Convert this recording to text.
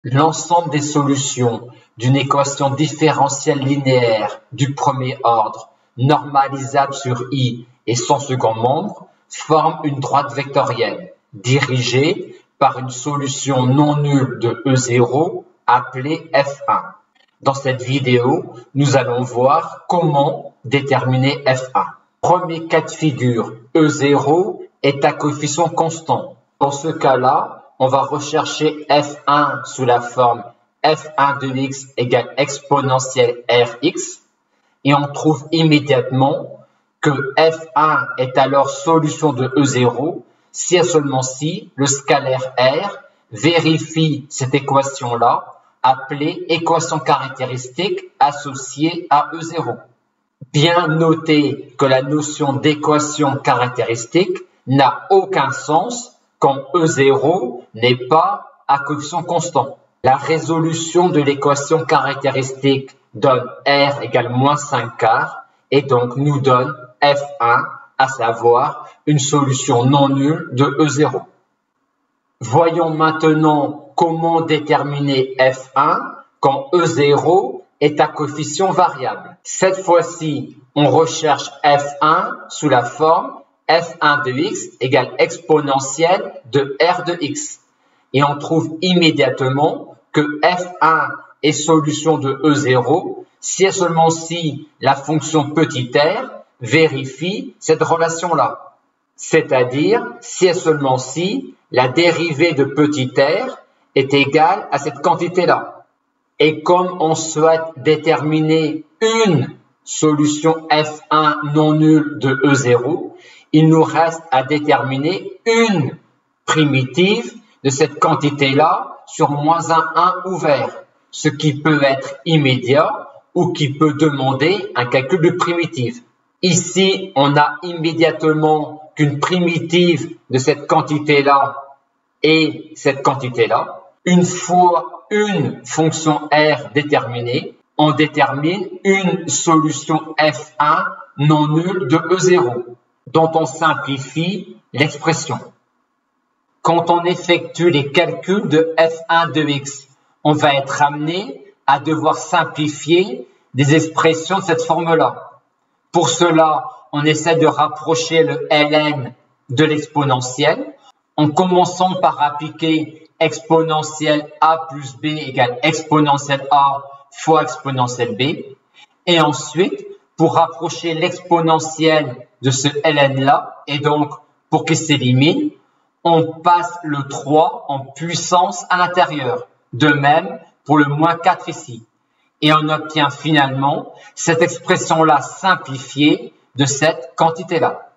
L'ensemble des solutions d'une équation différentielle linéaire du premier ordre normalisable sur I et son second membre forme une droite vectorielle dirigée par une solution non nulle de E0 appelée F1. Dans cette vidéo, nous allons voir comment déterminer F1. Premier cas de figure, E0 est à coefficient constant. Dans ce cas-là, on va rechercher F1 sous la forme F1 de x égale exponentielle Rx et on trouve immédiatement que F1 est alors solution de E0 si et seulement si le scalaire R vérifie cette équation-là appelée équation caractéristique associée à E0. Bien noter que la notion d'équation caractéristique n'a aucun sens quand E0 n'est pas à coefficient constant. La résolution de l'équation caractéristique donne R égale moins 5 quarts et donc nous donne F1, à savoir une solution non nulle de E0. Voyons maintenant comment déterminer F1 quand E0 est à coefficient variable. Cette fois-ci, on recherche F1 sous la forme F1 de x égale exponentielle de R de x. Et on trouve immédiatement que F1 est solution de E0 si et seulement si la fonction petit r vérifie cette relation-là. C'est-à-dire si et seulement si la dérivée de petit r est égale à cette quantité-là. Et comme on souhaite déterminer une solution F1 non nulle de E0, il nous reste à déterminer une primitive de cette quantité-là sur moins 1 ouvert, ce qui peut être immédiat ou qui peut demander un calcul de primitive. Ici, on a immédiatement qu'une primitive de cette quantité-là et cette quantité-là. Une fois une fonction R déterminée, on détermine une solution F1 non nulle de E0, dont on simplifie l'expression. Quand on effectue les calculs de F1 de x, on va être amené à devoir simplifier des expressions de cette forme-là. Pour cela, on essaie de rapprocher le ln de l'exponentielle en commençant par appliquer exponentielle a plus b égale exponentielle a fois exponentielle b. Et ensuite, pour rapprocher l'exponentielle de ce ln-là, et donc pour qu'il s'élimine, on passe le 3 en puissance à l'intérieur. De même pour le moins 4 ici. Et on obtient finalement cette expression-là simplifiée de cette quantité-là.